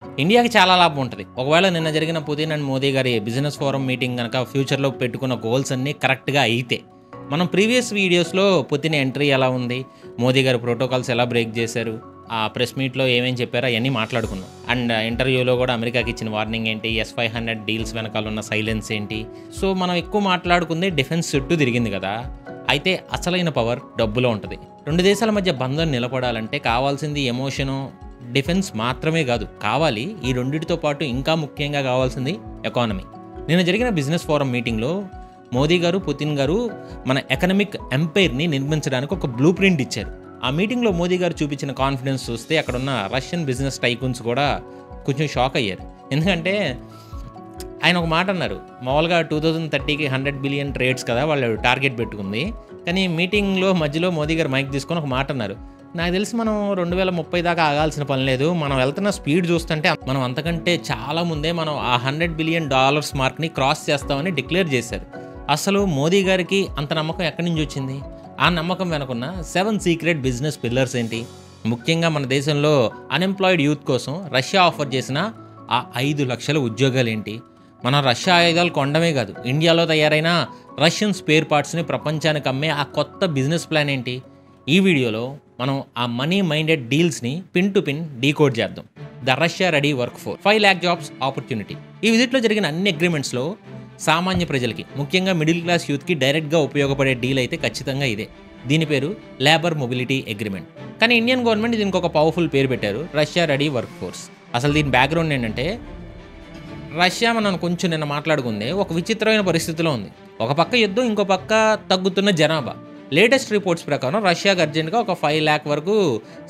ఇండియాకి చాలా లాభం ఉంటది. ఒకవేళ నిన్న జరిగిన పుతిన్ అండ్ మోదీ గారి బిజినెస్ ఫోరం మీటింగ్ గనక ఫ్యూచర్‌లో పెట్టుకున్న గోల్స్ అన్నీ కరెక్ట్‌గా అయితే, మనం ప్రీవియస్ వీడియోస్‌లో పుతిన్ ఎంట్రీ ఎలా ఉంది, మోదీ గారు ప్రోటోకాల్స్ ఎలా బ్రేక్ చేశారు, ఆ ప్రెస్ మీట్‌లో ఏమేం చెప్పారో అయన్నీ మాట్లాడుకున్నాం. అండ్ ఇంటర్వ్యూలో కూడా అమెరికాకి ఇచ్చిన వార్నింగ్ ఏంటి, S-500 డీల్స్ వెనకాల ఉన్న సైలెన్స్ ఏంటి. సో, మనం ఎక్కువ మాట్లాడుకుంది డిఫెన్స్ చుట్టూ తిరిగింది కదా! అయితే అసలైన పవర్ డబ్బులో ఉంటది. 2 దేశాల మధ్య బంధం నిలబడాలంటే కావాల్సింది ఎమోషను, డిఫెన్స్ మాత్రమే కాదు. కావాలి ఈ రెండిటితో పాటు ఇంకా ముఖ్యంగా కావాల్సింది ఎకానమీ. నిన్న జరిగిన బిజినెస్ ఫోరం మీటింగ్‌లో మోదీ గారు, పుతిన్ గారు మన ఎకనామిక్ ఎంపైర్‌ని నిర్మించడానికి ఒక బ్లూ ప్రింట్ ఇచ్చారు. ఆ మీటింగ్‌లో మోదీ గారు చూపించిన కాన్ఫిడెన్స్ చూస్తే అక్కడున్న రష్యన్ బిజినెస్ టైకూన్స్ కూడా కొంచెం షాక్ అయ్యారు. ఎందుకంటే ఆయన ఒక మాట అన్నారు. మామూలుగా 2030కి 100 బిలియన్ ట్రేడ్స్ కదా వాళ్ళు టార్గెట్ పెట్టుకుంది. కానీ మీటింగ్‌లో మధ్యలో మోదీ గారు మైక్ తీసుకొని ఒక మాట అన్నారు. నాకు తెలిసి మనం 2030 దాకా ఆగాల్సిన పని లేదు. మనం వెళ్తున్న స్పీడ్ చూస్తుంటే మనం అంతకంటే చాలా ముందే మనం ఆ $100 బిలియన్ మార్క్‌ని క్రాస్ చేస్తామని డిక్లేర్ చేశారు. అసలు మోదీ గారికి అంత నమ్మకం ఎక్కడి నుంచి వచ్చింది? ఆ నమ్మకం వెనకున్న 7 సీక్రెట్ బిజినెస్ పిల్లర్స్ ఏంటి? ముఖ్యంగా మన దేశంలో అన్‌ఎంప్లాయిడ్ యూత్ కోసం రష్యా ఆఫర్ చేసిన ఆ 5 లక్షల ఉద్యోగాలేంటి? మనం రష్యా ఆయుధాలు కొనడమే కాదు, ఇండియాలో తయారైన రష్యన్ స్పేర్ పార్ట్స్‌ని ప్రపంచానికి అమ్మే ఆ కొత్త బిజినెస్ ప్లాన్ ఏంటి? ఈ వీడియోలో మనం ఆ మనీ మైండెడ్ డీల్స్ని పిన్ టు పిన్ డీకోడ్ చేద్దాం. The Russia ready work for 5 lakh jobs opportunity. ఈ విజిట్లో జరిగిన అన్ని అగ్రిమెంట్స్లో సామాన్య ప్రజలకి, ముఖ్యంగా మిడిల్ క్లాస్ యూత్కి డైరెక్ట్గా ఉపయోగపడే డీల్ అయితే ఖచ్చితంగా ఇదే. దీని పేరు లేబర్ మొబిలిటీ అగ్రిమెంట్. కానీ ఇండియన్ గవర్నమెంట్ దీనికి ఒక పవర్ఫుల్ పేరు పెట్టారు, రష్యా రెడీ వర్క్ ఫోర్స్. అసలు దీని బ్యాక్గ్రౌండ్ ఏంటంటే, రష్యా మనం కొంచెం నిన్న మాట్లాడుకుందే ఒక విచిత్రమైన పరిస్థితిలో ఉంది. ఒక పక్క యుద్ధం, ఇంకో పక్క తగ్గుతున్న జనాభా. లేటెస్ట్ రిపోర్ట్స్ ప్రకారం రష్యాకి అర్జెంట్గా ఒక 5 lakh వరకు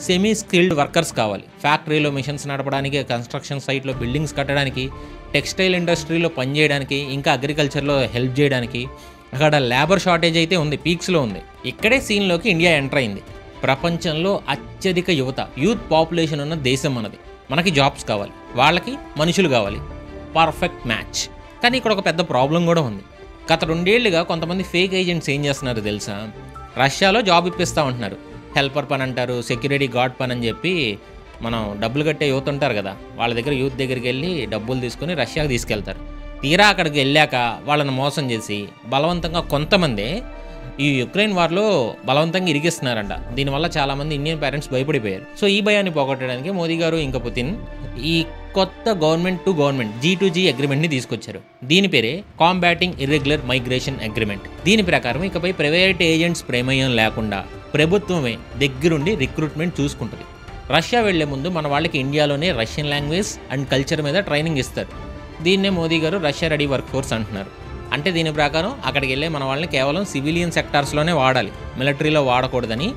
సెమీ స్కిల్డ్ వర్కర్స్ కావాలి. ఫ్యాక్టరీలో మిషన్స్ నడపడానికి, కన్స్ట్రక్షన్ సైట్లో బిల్డింగ్స్ కట్టడానికి, టెక్స్టైల్ ఇండస్ట్రీలో పనిచేయడానికి, ఇంకా అగ్రికల్చర్లో హెల్ప్ చేయడానికి. అక్కడ లేబర్ షార్టేజ్ అయితే ఉంది, పీక్స్లో ఉంది. ఇక్కడే సీన్లోకి ఇండియా ఎంటర్ అయింది. ప్రపంచంలో అత్యధిక యూత్ పాపులేషన్ ఉన్న దేశం మనది. మనకి జాబ్స్ కావాలి, వాళ్ళకి మనుషులు కావాలి. Perfect match. కానీ ఇక్కడ ఒక పెద్ద ప్రాబ్లం కూడా ఉంది. గత 2 ఏళ్లుగా కొంతమంది ఫేక్ ఏజెంట్స్ ఏం చేస్తున్నారు తెలుసా? రష్యాలో జాబ్ ఇప్పిస్తూ ఉంటున్నారు. హెల్పర్ పని అంటారు, సెక్యూరిటీ గార్డ్ పని అని చెప్పి మనం డబ్బులు కట్టే యూత్ ఉంటారు కదా, వాళ్ళ దగ్గర యూత్ దగ్గరికి వెళ్ళి డబ్బులు తీసుకుని రష్యాకి తీసుకెళ్తారు. తీరా అక్కడికి వెళ్ళాక వాళ్ళని మోసం చేసి బలవంతంగా కొంతమంది ఈ యుక్రెయిన్ వార్లో బలవంతంగా ఇరిగిస్తున్నారంట. దీనివల్ల చాలామంది ఇండియన్ పేరెంట్స్ భయపడిపోయారు. సో ఈ భయాన్ని పోగొట్టడానికి మోదీ గారు ఇంకా పుతిన్ ఈ కొత్త గవర్నమెంట్ టు గవర్నమెంట్ G2G అగ్రిమెంట్ని తీసుకొచ్చారు. దీని పేరే కాంబాటింగ్ ఇర్రెగ్యులర్ మైగ్రేషన్ అగ్రిమెంట్. దీని ప్రకారం ఇకపై ప్రైవేట్ ఏజెంట్స్ ప్రమేయం లేకుండా ప్రభుత్వమే దగ్గరుండి రిక్రూట్మెంట్ చూసుకుంటుంది. రష్యా వెళ్లే ముందు మన వాళ్ళకి ఇండియాలోనే రష్యన్ లాంగ్వేజ్ అండ్ కల్చర్ మీద ట్రైనింగ్ ఇస్తారు. దీన్నే మోదీ గారు రష్యా రెడీ వర్క్ ఫోర్స్ అంటున్నారు. అంటే దీని ప్రకారం అక్కడికి వెళ్ళే మన వాళ్ళని కేవలం సివిలియన్ సెక్టార్స్లోనే వాడాలి, మిలిటరీలో వాడకూడదని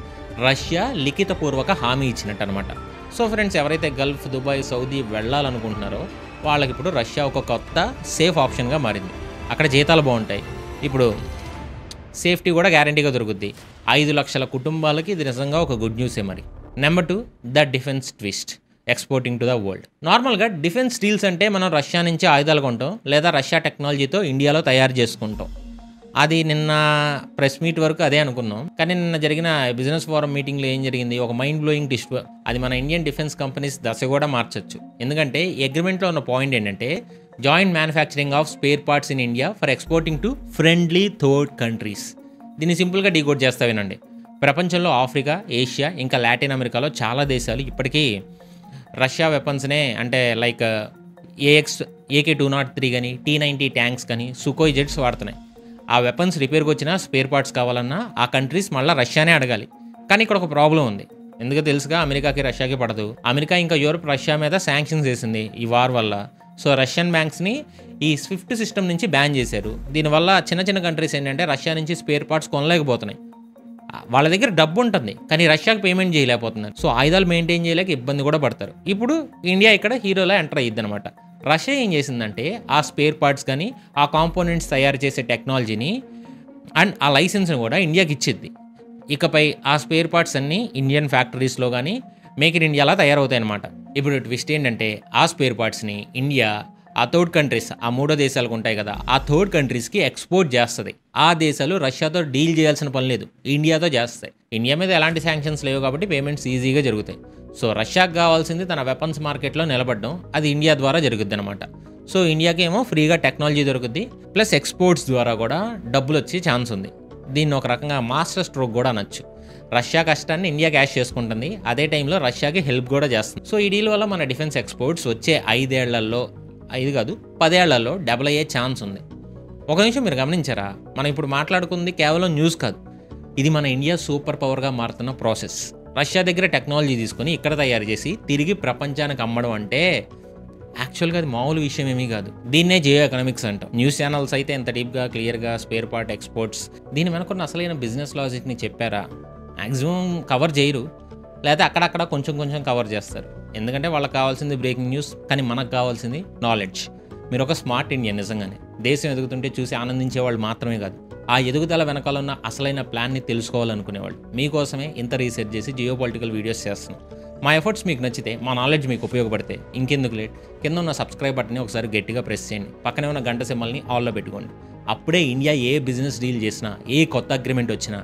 రష్యా లిఖితపూర్వక హామీ ఇచ్చినట్టు అనమాట. సో ఫ్రెండ్స్, ఎవరైతే గల్ఫ్, దుబాయ్, సౌదీ వెళ్ళాలనుకుంటున్నారో వాళ్ళకి ఇప్పుడు రష్యా ఒక కొత్త సేఫ్ ఆప్షన్గా మారింది. అక్కడ జీతాలు బాగుంటాయి, ఇప్పుడు సేఫ్టీ కూడా గ్యారంటీగా దొరుకుద్ది. 5 లక్షల కుటుంబాలకి ఇది నిజంగా ఒక గుడ్ న్యూసే. మరి number 2, the defence twist exporting to the world. నార్మల్గా డిఫెన్స్ డీల్స్ అంటే మనం రష్యా నుంచి ఆయుధాలు కొంటాం, లేదా రష్యా టెక్నాలజీతో ఇండియాలో తయారు చేసుకుంటాం. అది నిన్న ప్రెస్ మీట్ వరకు అదే అనుకున్నాం. కానీ నిన్న జరిగిన బిజినెస్ ఫోరం మీటింగ్లో ఏం జరిగింది, ఒక మైండ్ బ్లోయింగ్ ట్విస్ట్. అది మన ఇండియన్ డిఫెన్స్ కంపెనీస్ దశ కూడా మార్చొచ్చు. ఎందుకంటే ఈ అగ్రిమెంట్లో ఉన్న పాయింట్ ఏంటంటే, joint manufacturing of spare parts in India for exporting to friendly third countries. దీన్ని సింపుల్గా డీకోడ్ చేస్తా వినండి. ప్రపంచంలో ఆఫ్రికా, ఏషియా, ఇంకా లాటిన్ అమెరికాలో చాలా దేశాలు ఇప్పటికీ రష్యా వెపన్స్నే, అంటే లైక్ AK-203 కానీ, T-90 ట్యాంక్స్ కానీ, సుకోయ్ జెట్స్ వాడుతున్నాయి. ఆ వెపన్స్ రిపేర్కి వచ్చినా స్పేర్ పార్ట్స్ కావాలన్నా ఆ కంట్రీస్ మళ్ళీ రష్యానే అడగాలి. కానీ ఇక్కడ ఒక ప్రాబ్లం ఉంది. ఎందుకో తెలుసుగా, అమెరికాకి రష్యాకి పడదు. అమెరికా ఇంకా యూరోప్ రష్యా మీద శాంక్షన్స్ వేసింది ఈ వార్ వల్ల. సో రష్యన్ బ్యాంక్స్ని ఈ స్విఫ్ట్ సిస్టమ్ నుంచి బ్యాన్ చేశారు. దీనివల్ల చిన్న చిన్న కంట్రీస్ ఏంటంటే రష్యా నుంచి స్పేర్ పార్ట్స్ కొనలేకపోతున్నాయి. వాళ్ళ దగ్గర డబ్బు ఉంటుంది కానీ రష్యాకి పేమెంట్ చేయలేకపోతున్నారు. సో ఆయుధాలు మెయింటైన్ చేయలేక ఇబ్బంది కూడా పడతారు. ఇప్పుడు ఇండియా ఇక్కడ హీరోలా ఎంటర్ అయ్యిద్ది అనమాట. రష్యా ఏం చేసిందంటే ఆ స్పేర్ పార్ట్స్ కానీ, ఆ కాంపోనెంట్స్ తయారు చేసే టెక్నాలజీని అండ్ ఆ లైసెన్స్ని కూడా ఇండియాకి ఇచ్చింది. ఇకపై ఆ స్పేర్ పార్ట్స్ అన్నీ ఇండియన్ ఫ్యాక్టరీస్లో కానీ మేక్ ఇన్ ఇండియాలా తయారవుతాయి అనమాట. ఇప్పుడు ట్విస్ట్ ఏంటంటే, ఆ స్పేర్ పార్ట్స్ని ఇండియా ఆ థర్డ్ కంట్రీస్, ఆ 3 దేశాలకు ఉంటాయి కదా, ఆ థర్డ్ కంట్రీస్కి ఎక్స్పోర్ట్ చేస్తుంది. ఆ దేశాలు రష్యాతో డీల్ చేయాల్సిన పని లేదు, ఇండియాతో చేస్తాయి. ఇండియా మీద ఎలాంటి శాంక్షన్స్ లేవు కాబట్టి పేమెంట్స్ ఈజీగా జరుగుతాయి. సో రష్యాకి కావాల్సింది తన వెపన్స్ మార్కెట్లో నిలబడడం, అది ఇండియా ద్వారా జరుగుద్ది అనమాట. సో ఇండియాకి ఏమో ఫ్రీగా టెక్నాలజీ దొరుకుద్ది, ప్లస్ ఎక్స్పోర్ట్స్ ద్వారా కూడా డబ్బులు వచ్చే ఛాన్స్ ఉంది. దీన్ని ఒక రకంగా మాస్టర్ స్ట్రోక్ కూడా అనొచ్చు. రష్యా కష్టాన్ని ఇండియా క్యాష్ చేసుకుంటుంది, అదే టైంలో రష్యాకి హెల్ప్ కూడా చేస్తుంది. సో ఈ డీల్ వల్ల మన డిఫెన్స్ ఎక్స్పోర్ట్స్ వచ్చే 5 ఏళ్లలో 10 ఏళ్లలో డబుల్ అయ్యే ఛాన్స్ ఉంది. ఒక నిమిషం మీరు గమనించారా, మనం ఇప్పుడు మాట్లాడుకుంది కేవలం న్యూస్ కాదు, ఇది మన ఇండియా సూపర్ పవర్గా మారుతున్న ప్రాసెస్. రష్యా దగ్గర టెక్నాలజీ తీసుకొని ఇక్కడ తయారు చేసి తిరిగి ప్రపంచానికి అమ్మడం అంటే యాక్చువల్గా అది మామూలు విషయం ఏమీ కాదు. దీన్నే జియో ఎకనామిక్స్ అంటాం. న్యూస్ ఛానల్స్ అయితే ఎంత డీప్గా క్లియర్గా స్పేర్ పార్ట్ ఎక్స్పోర్ట్స్ దీని వెనుకున్న అసలైన బిజినెస్ లాజిక్ని చెప్పారా? మ్యాక్సిమం కవర్ చేయరు, లేదా అక్కడక్కడ కొంచెం కవర్ చేస్తారు. ఎందుకంటే వాళ్ళకి కావాల్సింది బ్రేకింగ్ న్యూస్, కానీ మనకు కావాల్సింది నాలెడ్జ్. మీరు ఒక స్మార్ట్ ఇండియన్ నిజంగానే దేశం ఎదుగుతుంటే చూసి ఆనందించే వాళ్ళు మాత్రమే కాదు, ఆ ఎదుగుదల వెనకాల ఉన్న అసలైన ప్లాన్ని తెలుసుకోవాలనుకునేవాళ్ళు. మీకోసమే ఇంత రీసెర్చ్ చేసి జియో పొలిటికల్ వీడియోస్ చేస్తున్నాం. మా ఎఫర్ట్స్ మీకు నచ్చితే, మా నాలెడ్జ్ మీకు ఉపయోగపడితే ఇంకెందుకు లేట్, కింద ఉన్న సబ్స్క్రైబ్ బటన్ని ఒకసారి గట్టిగా ప్రెస్ చేయండి, పక్కనే ఉన్న గంట సింబల్ని ఆల్లో పెట్టుకోండి. అప్పుడే ఇండియా ఏ బిజినెస్ డీల్ చేసినా, ఏ కొత్త అగ్రిమెంట్ వచ్చినా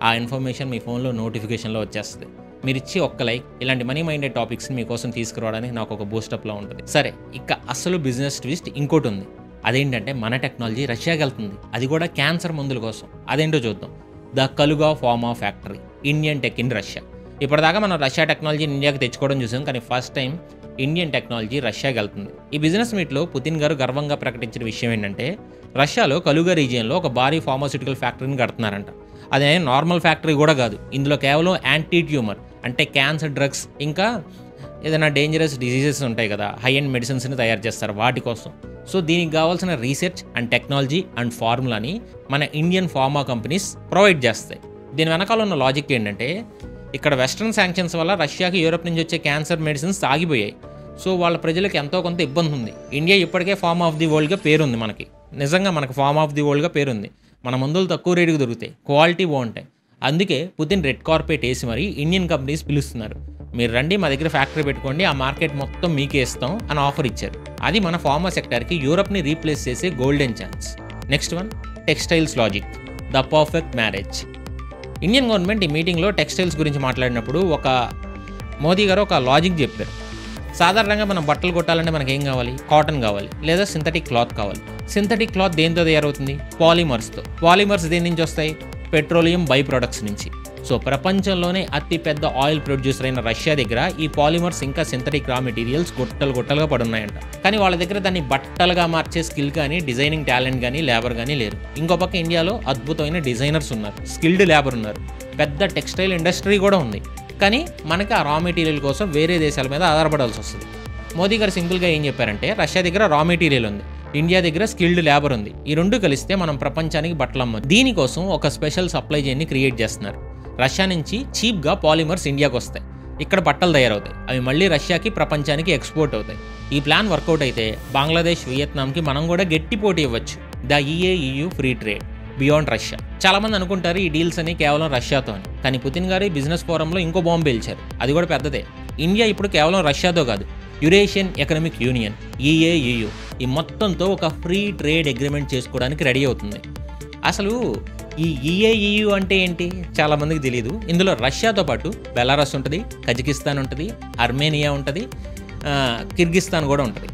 ఆ ఇన్ఫర్మేషన్ మీ ఫోన్లో నోటిఫికేషన్లో వచ్చేస్తుంది. మీరు ఇచ్చి ఒక్క లైక్ ఇలాంటి మనీ మైండెడ్ టాపిక్స్ని మీకోసం తీసుకురావడానికి నాకు ఒక బూస్టప్లా ఉంటుంది. సరే, ఇక అసలు బిజినెస్ ట్విస్ట్ ఇంకోటి ఉంది. అదేంటంటే మన టెక్నాలజీ రష్యాకి వెళ్తుంది, అది కూడా క్యాన్సర్ మందుల కోసం. అదేంటో చూద్దాం. The Kaluga pharma factory, Indian tech in Russia. ఇప్పటిదాకా మనం రష్యా టెక్నాలజీని ఇండియాకి తెచ్చుకోవడం చూసాం, కానీ ఫస్ట్ టైం ఇండియన్ టెక్నాలజీ రష్యాకి వెళ్తుంది. ఈ బిజినెస్ మీట్లో పుతిన్ గారు గర్వంగా ప్రకటించిన విషయం ఏంటంటే రష్యాలో కలుగా రీజియన్లో ఒక భారీ ఫార్మాస్యూటికల్ ఫ్యాక్టరీని కడుతున్నారంట. అదే నార్మల్ ఫ్యాక్టరీ కూడా కాదు, ఇందులో కేవలం యాంటీ ట్యూమర్ అంటే క్యాన్సర్ డ్రగ్స్, ఇంకా ఏదైనా డేంజరస్ డిసీజెస్ ఉంటాయి కదా, హై అండ్ మెడిసిన్స్ని తయారు చేస్తారు వాటి కోసం. సో దీనికి కావాల్సిన రీసెర్చ్ అండ్ టెక్నాలజీ అండ్ ఫార్ములాని మన ఇండియన్ ఫార్మా కంపెనీస్ ప్రొవైడ్ చేస్తాయి. దీని వెనకాల ఉన్న లాజిక్ ఏంటంటే ఇక్కడ వెస్ట్రన్ శాంక్షన్స్ వల్ల రష్యాకి యూరోప్ నుంచి వచ్చే క్యాన్సర్ మెడిసిన్స్ ఆగిపోయాయి. సో వాళ్ళ ప్రజలకు ఎంతో కొంత ఇబ్బంది ఉంది. ఇండియా ఇప్పటికే ఫార్మ్ ఆఫ్ ది వరల్డ్గా పేరుంది, నిజంగా మనకు ఫార్మ్ ఆఫ్ ది వరల్డ్గా పేరుంది. మన మందులు తక్కువ రేటుకి దొరుకుతాయి, క్వాలిటీ బాగుంటాయి. అందుకే పుతిన్ రెడ్ కార్పెట్ వేసి మరీ ఇండియన్ కంపెనీస్ పిలుస్తున్నారు. మీరు రండి, మా దగ్గర ఫ్యాక్టరీ పెట్టుకోండి, ఆ మార్కెట్ మొత్తం మీకే ఇస్తాం అని ఆఫర్ ఇచ్చారు. అది మన ఫార్మా సెక్టర్కి యూరోప్ని రీప్లేస్ చేసే golden chance. Next one, textiles logic, the perfect marriage. Indian government ఈ మీటింగ్లో టెక్స్టైల్స్ గురించి మాట్లాడినప్పుడు మోదీ గారు ఒక లాజిక్ చెప్పారు. సాధారణంగా మనం బట్టలు కొట్టాలంటే మనకి ఏం కావాలి? కాటన్ కావాలి, లేదా సింథటిక్ క్లాత్ కావాలి. సింథటిక్ క్లాత్ దేంతో తయారవుతుంది? పాలిమర్స్తో. పాలిమర్స్ దేని నుంచి వస్తాయి? పెట్రోలియం బై ప్రొడక్ట్స్ నుంచి. సో ప్రపంచంలోనే అతిపెద్ద ఆయిల్ ప్రొడ్యూసర్ అయిన రష్యా దగ్గర ఈ పాలిమర్స్ ఇంకా సింథటిక్ రా మెటీరియల్స్ గుట్టలుగా పడున్నాయంట. కానీ వాళ్ళ దగ్గర దాన్ని బట్టలుగా మార్చే స్కిల్ కానీ, డిజైనింగ్ టాలెంట్ కానీ, లేబర్ కానీ లేరు. ఇంకో పక్క ఇండియాలో అద్భుతమైన డిజైనర్స్ ఉన్నారు, స్కిల్డ్ లేబర్ ఉన్నారు, పెద్ద టెక్స్టైల్ ఇండస్ట్రీ కూడా ఉంది. కానీ మనకి ఆ రా మెటీరియల్ కోసం వేరే దేశాల మీద ఆధారపడాల్సి వస్తుంది. మోదీ గారు సింపుల్గా ఏం చెప్పారంటే రష్యా దగ్గర రా మెటీరియల్ ఉంది, ఇండియా దగ్గర స్కిల్డ్ లేబర్ ఉంది. ఈ రెండు కలిస్తే మనం ప్రపంచానికి బట్టలు అమ్మదు. దీనికోసం ఒక స్పెషల్ సప్లై చైన్ని క్రియేట్ చేస్తున్నారు. రష్యా నుంచి చీప్గా పాలిమర్స్ ఇండియాకి వస్తాయి, ఇక్కడ బట్టలు తయారవుతాయి, అవి మళ్ళీ రష్యాకి, ప్రపంచానికి ఎక్స్పోర్ట్ అవుతాయి. ఈ ప్లాన్ వర్కౌట్ అయితే బంగ్లాదేశ్, వియత్నాంకి మనం కూడా గట్టి పోటీ ఇవ్వచ్చు. The EU free trade beyond Russia. చాలామంది అనుకుంటారు ఈ డీల్స్ అని కేవలం రష్యాతో అని, కానీ పుతిన్ గారు బిజినెస్ ఫోరంలో ఇంకో బాంబు పేల్చారు, అది కూడా పెద్దదే. ఇండియా ఇప్పుడు కేవలం రష్యాతో కాదు, యురేషియన్ ఎకనామిక్ యూనియన్ EU ఈ మొత్తంతో ఒక ఫ్రీ ట్రేడ్ అగ్రిమెంట్ చేసుకోవడానికి రెడీ అవుతుంది. అసలు ఈ EU అంటే ఏంటి? చాలామందికి తెలియదు. ఇందులో రష్యాతో పాటు బెలారస్ ఉంటుంది, కజకిస్తాన్ ఉంటుంది, అర్మేనియా ఉంటుంది, కిర్గిస్తాన్ కూడా ఉంటుంది.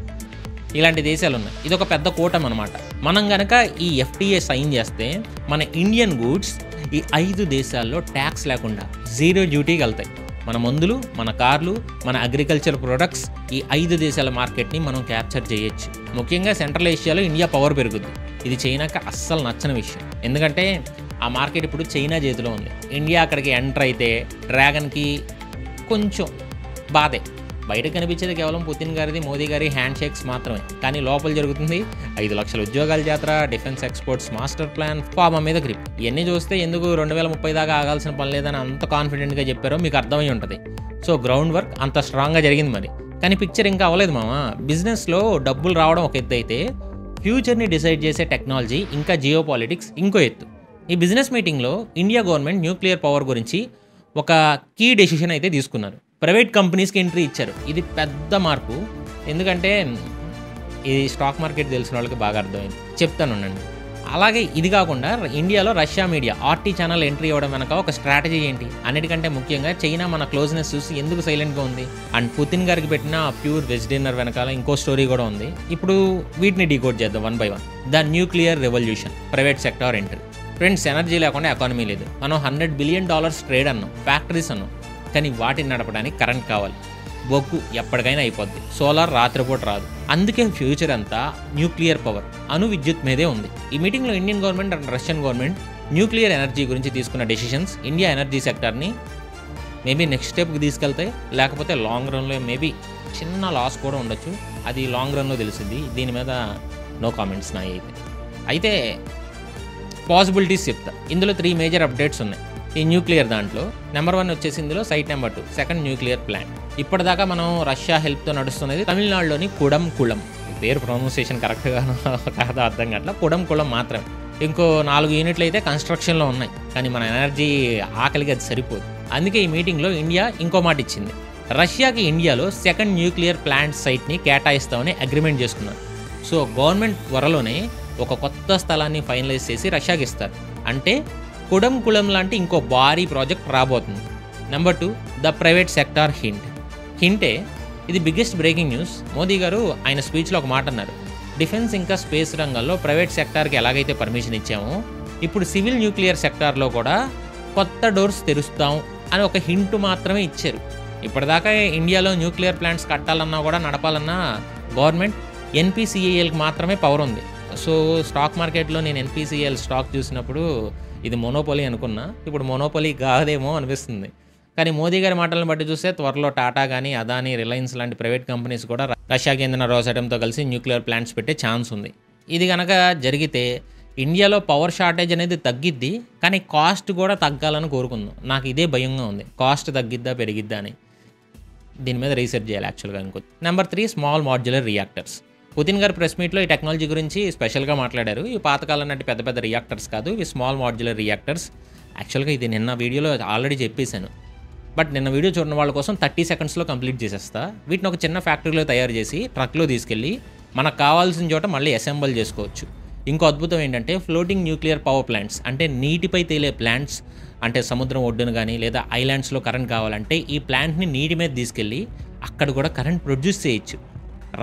ఇలాంటి దేశాలు ఉన్నాయి. ఇది ఒక పెద్ద కూటమి అనమాట. మనం కనుక ఈ FTA సైన్ చేస్తే మన ఇండియన్ గూడ్స్ ఈ 5 దేశాల్లో ట్యాక్స్ లేకుండా జీరో డ్యూటీకి వెళ్తాయి. మన మందులు, మన కార్లు, మన అగ్రికల్చర్ ప్రొడక్ట్స్ ఈ 5 దేశాల మార్కెట్ని మనం క్యాప్చర్ చేయొచ్చు. ముఖ్యంగా సెంట్రల్ ఏషియాలో ఇండియా పవర్ పెరుగుద్ది. ఇది చైనాకి అస్సలు నచ్చని విషయం, ఎందుకంటే ఆ మార్కెట్ ఇప్పుడు చైనా చేతిలో ఉంది. ఇండియా అక్కడికి ఎంటర్ అయితే డ్రాగన్కి కొంచెం బాధే. బయట కనిపించేది కేవలం పుతిన్ గారిది, మోదీ గారి హ్యాండ్ షేక్స్ మాత్రమే, కానీ లోపల జరుగుతుంది 5 లక్షల ఉద్యోగాల జాతర, defence exports master plan, pharma మీద గ్రిప్. ఇవన్నీ చూస్తే ఎందుకు 2030 దాకా ఆగాల్సిన పని లేదని అంత కాన్ఫిడెంట్గా చెప్పారో మీకు అర్థమై ఉంటుంది. సో గ్రౌండ్ వర్క్ అంత స్ట్రాంగ్గా జరిగింది మరి. కానీ పిక్చర్ ఇంకా అవ్వలేదు మామ. బిజినెస్లో డబ్బులు రావడం ఒక ఎత్తు అయితే ఫ్యూచర్ని డిసైడ్ చేసే టెక్నాలజీ ఇంకా జియో పాలిటిక్స్ ఇంకో ఎత్తు. ఈ బిజినెస్ మీటింగ్లో ఇండియా గవర్నమెంట్ న్యూక్లియర్ పవర్ గురించి ఒక కీ డెసిషన్ అయితే తీసుకున్నారు. ప్రైవేట్ కంపెనీస్కి ఎంట్రీ ఇచ్చారు. ఇది పెద్ద మార్పు, ఎందుకంటే ఇది స్టాక్ మార్కెట్ తెలిసిన వాళ్ళకి బాగా అర్థమైంది. చెప్తాను ఉండండి. అలాగే ఇది కాకుండా ఇండియాలో Russia media RT channel entry అవ్వడం వెనక ఒక స్ట్రాటజీ ఏంటి? అన్నిటికంటే ముఖ్యంగా చైనా మన క్లోజ్నెస్ చూసి ఎందుకు సైలెంట్గా ఉంది? అండ్ పుతిన్ గారికి పెట్టిన ప్యూర్ వెజ్ డిన్నర్ వెనకాల ఇంకో స్టోరీ కూడా ఉంది. ఇప్పుడు వీటిని డీకోడ్ చేద్దాం one by one. The nuclear revolution, private sector entry. Friends, energy లేకుండా ఎకానమీ లేదు. మనం $100 బిలియన్ ట్రేడ్ అన్నాం, ఫ్యాక్టరీస్ అన్నాం, కానీ వాటిని నడపడానికి కరెంట్ కావాలి. బొగ్గు ఎప్పటికైనా అయిపోద్ది, సోలార్ రాత్రిపూట రాదు. అందుకే ఫ్యూచర్ అంతా న్యూక్లియర్ పవర్, అణు విద్యుత్ మీదే ఉంది. ఈ మీటింగ్లో Indian government and Russian government nuclear energy గురించి తీసుకున్న డెసిషన్స్ ఇండియా ఎనర్జీ సెక్టార్ని మేబీ నెక్స్ట్ స్టెప్కి తీసుకెళ్తాయి. లేకపోతే లాంగ్ రన్లో మేబీ చిన్న లాస్ కూడా ఉండొచ్చు. అది లాంగ్ రన్లో తెలిసింది. దీని మీద నో కామెంట్స్ నా అయితే పాసిబిలిటీస్ చెప్తా. ఇందులో 3 మేజర్ అప్డేట్స్ ఉన్నాయి ఈ న్యూక్లియర్ దాంట్లో. నెంబర్ 1 వచ్చేసి ఇందులో site number 2 second nuclear plant. ఇప్పటిదాకా మనం రష్యా హెల్ప్తో నడుస్తున్నది తమిళనాడులోని కుడం. పేరు ప్రొనౌన్సియేషన్ కరెక్ట్గా కాదో అర్థం కావట్లా. కుడం మాత్రమే. ఇంకో 4 యూనిట్లు అయితే కన్స్ట్రక్షన్లో ఉన్నాయి. కానీ మన ఎనర్జీ ఆకలికి అది సరిపోదు. అందుకే ఈ మీటింగ్లో ఇండియా ఇంకో మాట ఇచ్చింది. రష్యాకి ఇండియాలో సెకండ్ న్యూక్లియర్ ప్లాంట్ సైట్ని కేటాయిస్తామని అగ్రిమెంట్ చేసుకున్నారు. సో గవర్నమెంట్ త్వరలోనే ఒక కొత్త స్థలాన్ని ఫైనలైజ్ చేసి రష్యాకి ఇస్తారు. అంటే కుడం లాంటి ఇంకో భారీ ప్రాజెక్ట్ రాబోతుంది. నెంబర్ 2 ద ప్రైవేట్ సెక్టార్ హింటే ఇది బిగ్గెస్ట్ బ్రేకింగ్ న్యూస్. మోదీ గారు ఆయన స్పీచ్లో ఒక మాట అన్నారు. డిఫెన్స్ ఇంకా స్పేస్ రంగంలో ప్రైవేట్ సెక్టార్కి ఎలాగైతే పర్మిషన్ ఇచ్చామో, ఇప్పుడు సివిల్ న్యూక్లియర్ సెక్టార్లో కూడా కొత్త డోర్స్ తెరుస్తాం అని ఒక హింట్ మాత్రమే ఇచ్చారు. ఇప్పటిదాకా ఇండియాలో న్యూక్లియర్ ప్లాంట్స్ కట్టాలన్నా కూడా నడపాలన్నా గవర్నమెంట్ ఎన్పిసిఐఎల్కి మాత్రమే పవర్ ఉంది. సో స్టాక్ మార్కెట్లో నేను ఎన్పిసిఎల్ స్టాక్ చూసినప్పుడు ఇది మోనోపోలీ అనుకున్నా. ఇప్పుడు మోనోపోలీ కాదేమో అనిపిస్తుంది. కానీ మోదీ గారి మాటలను బట్టి చూస్తే త్వరలో టాటా కానీ, అదానీ, రిలయన్స్ లాంటి ప్రైవేట్ కంపెనీస్ కూడా రష్యాకి చెందిన రోసాటంతో కలిసి న్యూక్లియర్ ప్లాంట్స్ పెట్టే ఛాన్స్ ఉంది. ఇది కనుక జరిగితే ఇండియాలో పవర్ షార్టేజ్ అనేది తగ్గిద్ది, కానీ కాస్ట్ కూడా తగ్గాలని కోరుకుందాం. నాకు ఇదే భయంగా ఉంది, కాస్ట్ తగ్గిద్దా పెరిగిద్దా అని. దీని మీద రీసెర్చ్ చేయాలి యాక్చువల్గా. ఇంకో number 3 small modular reactors. Putin గారు ప్రెస్ మీట్లో ఈ టెక్నాలజీ గురించి స్పెషల్గా మాట్లాడారు. ఈ పాతకాలం నాటి పెద్ద రియాక్టర్స్ కాదు, ఇవి స్మాల్ మాడ్యులర్ రియాక్టర్స్. యాక్చువల్గా ఇది నిన్న వీడియోలో ఆల్రెడీ చెప్పేశాను. బట్ నిన్న వీడియో చూడని వాళ్ళ కోసం 30 సెకండ్స్లో కంప్లీట్ చేసేస్తా. వీటిని ఒక చిన్న ఫ్యాక్టరీలో తయారు చేసి ట్రక్లో తీసుకెళ్ళి మనకు కావాల్సిన చోట మళ్ళీ అసెంబుల్ చేసుకోవచ్చు. ఇంకో అద్భుతం ఏంటంటే ఫ్లోటింగ్ న్యూక్లియర్ పవర్ ప్లాంట్స్, అంటే నీటిపై తేలే ప్లాంట్స్. అంటే సముద్రం ఒడ్డున కానీ లేదా ఐలాండ్స్లో కరెంట్ కావాలంటే ఈ ప్లాంట్ని నీటి మీద తీసుకెళ్ళి అక్కడ కూడా కరెంట్ ప్రొడ్యూస్ చేయొచ్చు.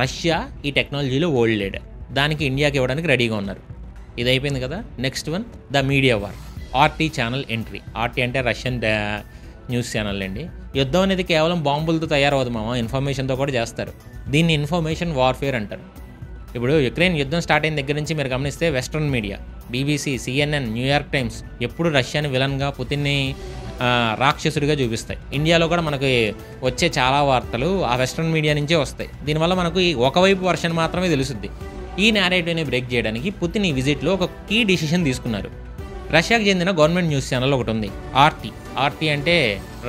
రష్యా ఈ టెక్నాలజీలో వరల్డ్ లీడర్. దానికి ఇండియాకి ఇవ్వడానికి రెడీగా ఉన్నారు. ఇది అయిపోయింది కదా. Next one the media war, RT channel entry. RT అంటే రష్యన్ న్యూస్ ఛానల్ అండి. యుద్ధం అనేది కేవలం బాంబులతో తయారవదు మామ, ఇన్ఫర్మేషన్తో కూడా చేస్తారు. దీన్ని ఇన్ఫర్మేషన్ వార్ఫేర్ అంటారు. ఇప్పుడు యుక్రెయిన్ యుద్ధం స్టార్ట్ అయిన దగ్గర నుంచి మీరు గమనిస్తే western media, BBC, CNN, New York times ఎప్పుడు రష్యాని విలన్గా, పుతిన్ని రాక్షసుడిగా చూపిస్తాయి. ఇండియాలో కూడా మనకి వచ్చే చాలా వార్తలు ఆ వెస్ట్రన్ మీడియా నుంచే వస్తాయి. దీనివల్ల మనకు ఈ ఒకవైపు వర్షన్ మాత్రమే తెలుస్తుంది. ఈ నేరేటివ్ని బ్రేక్ చేయడానికి పుతిన్ ఈ విజిట్లో ఒక కీ డిసిషన్ తీసుకున్నారు. రష్యాకి చెందిన గవర్నమెంట్ న్యూస్ ఛానల్ ఒకటి ఉంది, ఆర్టీ అంటే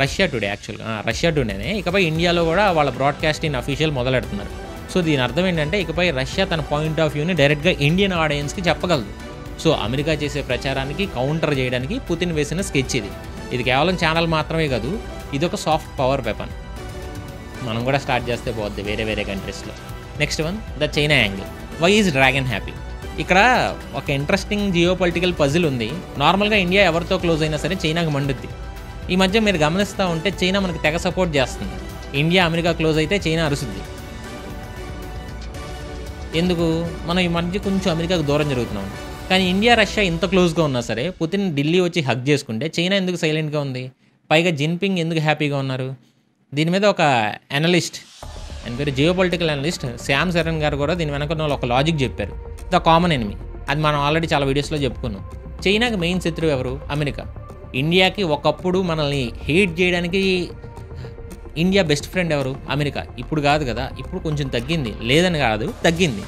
రష్యా టుడే. యాక్చువల్గా రష్యా టుడేనే. ఇకపై ఇండియాలో కూడా వాళ్ళ బ్రాడ్కాస్టింగ్ అఫీషియల్ మొదలెడుతున్నారు. సో దీని అర్థం ఏంటంటే ఇకపై రష్యా తన పాయింట్ ఆఫ్ వ్యూని డైరెక్ట్గా ఇండియన్ ఆడియన్స్కి చెప్పగలదు. సో అమెరికా చేసే ప్రచారానికి కౌంటర్ చేయడానికి పుతిన్ వేసిన స్కెచ్ ఇది. ఇది కేవలం ఛానల్ మాత్రమే కాదు, ఇది ఒక సాఫ్ట్ పవర్ వెపన్. మనం కూడా స్టార్ట్ చేస్తే పోద్ది వేరే కంట్రీస్లో. Next one the China angle, why is dragon happy. ఇక్కడ ఒక ఇంట్రెస్టింగ్ జియో పొలిటికల్ పజిల్ ఉంది. నార్మల్గా ఇండియా ఎవరితో క్లోజ్ అయినా సరే చైనాకి మండుద్ది. ఈ మధ్య మీరు గమనిస్తూ ఉంటే చైనా మనకి తెగ సపోర్ట్ చేస్తుంది. ఇండియా అమెరికా క్లోజ్ అయితే చైనా అరుస్తుంది. ఎందుకు? మనం ఈ మధ్య కొంచెం అమెరికాకు దూరం జరుగుతున్నాం. కానీ ఇండియా రష్యా ఇంత క్లోజ్గా ఉన్నా సరే పుతిన్ ఢిల్లీ వచ్చి హగ్ చేసుకుంటే చైనా ఎందుకు సైలెంట్గా ఉంది? పైగా జిన్పింగ్ ఎందుకు హ్యాపీగా ఉన్నారు? దీని మీద ఒక అనలిస్ట్, ఆయన పేరు geopolitical analyst Shyam Saran garu కూడా దీని వెనక ఒక లాజిక్ చెప్పారు. The common enemy. అది మనం ఆల్రెడీ చాలా వీడియోస్లో చెప్పుకున్నాం. చైనాకి మెయిన్ శత్రువు ఎవరు? అమెరికా. ఇండియాకి ఒకప్పుడు మనల్ని హేట్ చేయడానికి ఇండియా బెస్ట్ ఫ్రెండ్ ఎవరు? అమెరికా. ఇప్పుడు కాదు కదా, ఇప్పుడు కొంచెం తగ్గింది, లేదని కాదు తగ్గింది.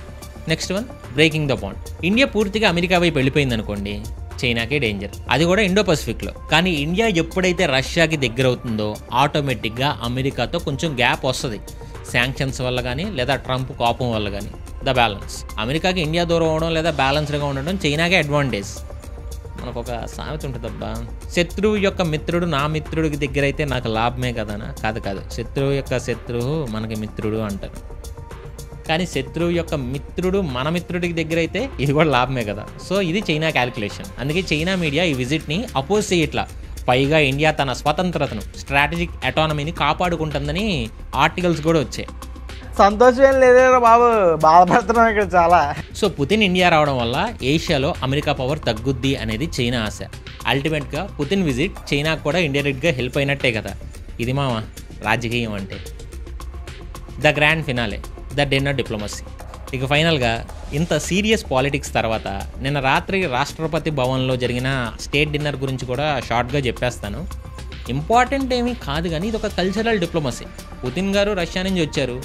Next one breaking the bond. India పూర్తిగా అమెరికా వైపు వెళ్ళిపోయింది అనుకోండి, చైనాకే డేంజర్. అది కూడా ఇండో పసిఫిక్లో. కానీ ఇండియా ఎప్పుడైతే రష్యాకి దగ్గర అవుతుందో ఆటోమేటిక్గా అమెరికాతో కొంచెం గ్యాప్ వస్తుంది. శాంక్షన్స్ వల్ల కానీ లేదా ట్రంప్ కోపం వల్ల కానీ. The balance. అమెరికాకి ఇండియా దూరం అవడం లేదా బ్యాలెన్స్డ్గా ఉండడం చైనాకే అడ్వాంటేజ్. మనకు ఒక సామెత ఉంటుందబ్బా, శత్రువు యొక్క మిత్రుడు నా మిత్రుడికి దగ్గర అయితే నాకు లాభమే కదనా? కాదు, శత్రువు యొక్క శత్రువు మనకి మిత్రుడు అంటారు. కానీ శత్రువు యొక్క మిత్రుడు మన మిత్రుడికి దగ్గర అయితే ఇది కూడా లాభమే కదా. సో ఇది చైనా క్యాలిక్యులేషన్. అందుకే చైనా మీడియా ఈ విజిట్ని అపోజ్ చేయట్లా. పైగా ఇండియా తన స్వతంత్రతను, స్ట్రాటజిక్ అటానమీని కాపాడుకుంటుందని ఆర్టికల్స్ కూడా వచ్చాయి. సంతోషం ఏం లేదేరా బాబు, బాధపడుతున్నాం ఇక్కడ చాలా. సో పుతిన్ ఇండియా రావడం వల్ల ఏషియాలో అమెరికా పవర్ తగ్గుద్ది అనేది చైనా ఆశ. అల్టిమేట్గా పుతిన్ విజిట్ చైనాకు కూడా ఇండైరెక్ట్గా హెల్ప్ అయినట్టే కదా. ఇది మా రాజకీయం అంటే. The grand finale, the dinner diplomacy. ఇక ఫైనల్గా ఇంత సీరియస్ పాలిటిక్స్ తర్వాత నిన్న రాత్రి రాష్ట్రపతి భవన్లో జరిగిన స్టేట్ డిన్నర్ గురించి కూడా షార్ట్గా చెప్పేస్తాను. ఇంపార్టెంట్ ఏమీ కాదు కానీ ఇది ఒక కల్చరల్ డిప్లొమసీ. పుతిన్ గారు రష్యా నుంచి వచ్చారు,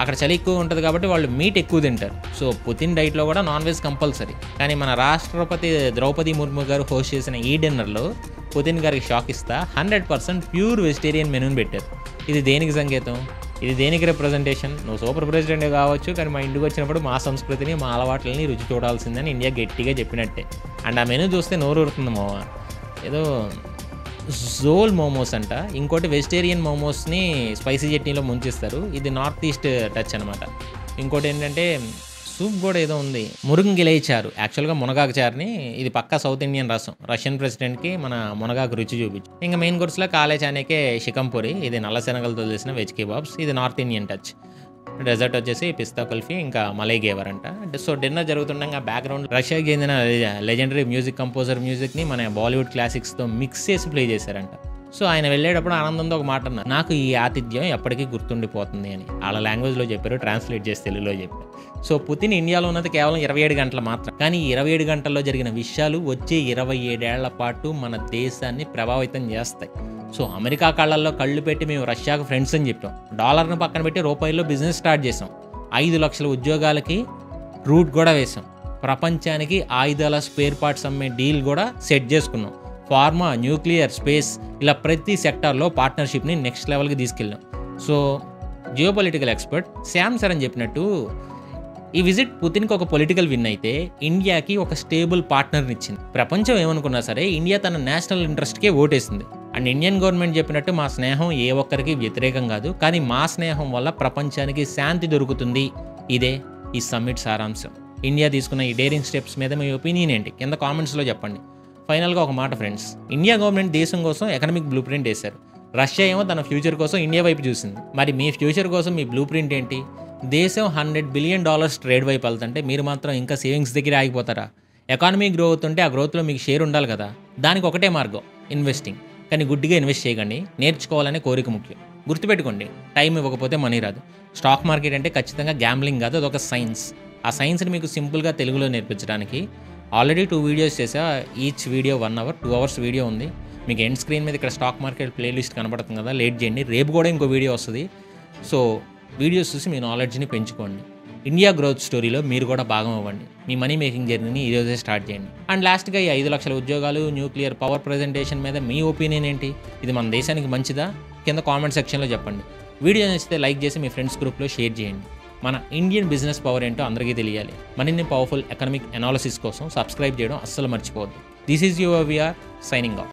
అక్కడ చలి ఎక్కువ ఉంటుంది కాబట్టి వాళ్ళు మీట్ ఎక్కువ తింటారు. సో పుతిన్ డైట్లో కూడా నాన్ వెజ్ కంపల్సరీ. కానీ మన రాష్ట్రపతి ద్రౌపది ముర్ము గారు హోస్ట్ చేసిన ఈ డిన్నర్లో పుతిన్ గారికి షాక్ ఇస్తా 100% ప్యూర్ వెజిటేరియన్ మెనూని పెట్టారు. ఇది దేనికి సంకేతం? ఇది దేనికి రిప్రజెంటేషన్? నువ్వు సూపర్ ప్రెసిడెంట్ కావచ్చు, కానీ మా ఇంటికి వచ్చినప్పుడు మా సంస్కృతిని, మా అలవాట్లని రుచి చూడాల్సిందని ఇండియా గట్టిగా చెప్పినట్టే. అండ్ ఆ మెనూ చూస్తే నోరు ఊరుతుంది మావ. ఏదో జోల్ మోమోస్ అంట, ఇంకోటి వెజిటేరియన్ మోమోస్ని స్పైసీ చట్నీలో ముంచిస్తారు. ఇది నార్త్ ఈస్ట్ టచ్ అనమాట. ఇంకోటి ఏంటంటే సూప్ కూడా ఏదో ఉంది, మురుంగిలై చారు, యాక్చువల్గా మునగాకు చారుని. ఇది పక్కా సౌత్ ఇండియన్ రసం. రష్యన్ ప్రెసిడెంట్కి మన మునగాకు రుచి చూపించు. ఇంకా మెయిన్ కోర్స్లో కాలే చానేకే షికంపూరి, ఇది నల్ల శనగలతో తెలిసిన వెజ్ కిబాబ్స్. ఇది నార్త్ ఇండియన్ టచ్. డెజర్ట్ వచ్చేసి పిస్తా కుల్ఫీ, ఇంకా మలై గేవర్ అంట. సో డిన్నర్ జరుగుతుండగా బ్యాక్గ్రౌండ్ రష్యాకి చెందిన లెజెండరీ మ్యూజిక్ కంపోజర్ మ్యూజిక్ని మన బాలీవుడ్ క్లాసిక్స్తో మిక్స్ చేసి ప్లే చేశారంట. సో ఆయన వెళ్ళేటప్పుడు ఆనందంతో ఒక మాట అన్నారు, నాకు ఈ ఆతిథ్యం ఎప్పటికీ గుర్తుండిపోతుంది అని. వాళ్ళ లాంగ్వేజ్లో చెప్పారు, ట్రాన్స్లేట్ చేసి తెలుగులో చెప్పారు. సో పుతిన్ ఇండియాలో ఉన్నది కేవలం 27 గంటలు మాత్రం. కానీ 27 గంటల్లో జరిగిన విషయాలు వచ్చే 27 ఏళ్ల పాటు మన దేశాన్ని ప్రభావితం చేస్తాయి. సో అమెరికా కళ్ళల్లో కళ్ళు పెట్టి మేము రష్యాకు ఫ్రెండ్స్ అని చెప్పాం. డాలర్ను పక్కన పెట్టి రూపాయల్లో బిజినెస్ స్టార్ట్ చేసాం. 5 లక్షల ఉద్యోగాలకి రూట్ కూడా వేసాం. ప్రపంచానికి ఆయుధాల స్పేర్ పార్ట్స్ అమ్మే డీల్ కూడా సెట్ చేసుకున్నాం. ఫార్మా, న్యూక్లియర్, స్పేస్, ఇలా ప్రతి సెక్టార్లో పార్ట్నర్షిప్ని నెక్స్ట్ లెవెల్కి తీసుకెళ్ళాం. So geopolitical expert Sam Saran చెప్పినట్టు ఈ విజిట్ పుతిన్కి ఒక పొలిటికల్ విన్ అయితే ఇండియాకి ఒక స్టేబుల్ పార్ట్నర్ని ఇచ్చింది. ప్రపంచం ఏమనుకున్నా సరే ఇండియా తన నేషనల్ ఇంట్రెస్ట్కే ఓటేసింది. అండ్ ఇండియన్ గవర్నమెంట్ చెప్పినట్టు మా స్నేహం ఏ ఒక్కరికి వ్యతిరేకం కాదు, కానీ మా స్నేహం వల్ల ప్రపంచానికి శాంతి దొరుకుతుంది. ఇదే ఈ సమ్మిట్ సారాంశం. ఇండియా తీసుకున్న ఈ డేరింగ్ స్టెప్స్ మీద మీ ఒపీనియన్ ఏంటి కింద కామెంట్స్లో చెప్పండి. ఫైనల్గా ఒక మాట ఫ్రెండ్స్, ఇండియా గవర్నమెంట్ దేశం కోసం ఎకనామిక్ బ్లూ ప్రింట్ వేశారు. రష్యా ఏమో తన ఫ్యూచర్ కోసం ఇండియా వైపు చూసింది. మరి మీ ఫ్యూచర్ కోసం మీ బ్లూ ప్రింట్ ఏంటి? దేశం $100 బిలియన్ ట్రేడ్ వైపు వెళ్తుంటే మీరు మాత్రం ఇంకా సేవింగ్స్ దగ్గర ఆగిపోతారా? ఎకానమీ గ్రో అవుతుంటే ఆ గ్రోత్లో మీకు షేర్ ఉండాలి కదా. దానికి ఒకటే మార్గం, ఇన్వెస్టింగ్. కానీ గుడ్డిగా ఇన్వెస్ట్ చేయకండి, నేర్చుకోవాలనే కోరిక ముఖ్యం. గుర్తుపెట్టుకోండి, టైం ఇవ్వకపోతే మనీ రాదు. స్టాక్ మార్కెట్ అంటే ఖచ్చితంగా గ్యాంబ్లింగ్ కాదు, అదొక సైన్స్. ఆ సైన్స్ని మీకు సింపుల్గా తెలుగులో నేర్పించడానికి ఆల్రెడీ 2 వీడియోస్ చేసా. Each video 1 hour, 2 hours video ఉంది. మీకు ఎండ్ స్క్రీన్ మీద ఇక్కడ స్టాక్ మార్కెట్ ప్లేలిస్ట్ కనబడుతుంది కదా, లేట్ చేయండి. రేపు కూడా ఇంకో వీడియో వస్తుంది. సో వీడియోస్ చూసి మీ నాలెడ్జ్ని పెంచుకోండి. ఇండియా గ్రోత్ స్టోరీలో మీరు కూడా భాగం అవ్వండి. మీ మనీ మేకింగ్ జర్నీని ఈరోజే స్టార్ట్ చేయండి. అండ్ లాస్ట్గా ఈ 5 లక్షల ఉద్యోగాలు, న్యూక్లియర్ పవర్ ప్రజెంటేషన్ మీద మీ ఒపీనియన్ ఏంటి? ఇది మన దేశానికి మంచిదా? కింద కామెంట్ సెక్షన్లో చెప్పండి. వీడియో నచ్చితే లైక్ చేసి మీ ఫ్రెండ్స్ గ్రూప్లో షేర్ చేయండి. మన ఇండియన్ బిజినెస్ పవర్ ఏంటో అందరికీ తెలియాలి. మరిన్ని పవర్ఫుల్ ఎకనామిక్ అనాలిసిస్ కోసం సబ్స్క్రైబ్ చేయడం అస్సలు మర్చిపోవద్దు. This is your VR signing of.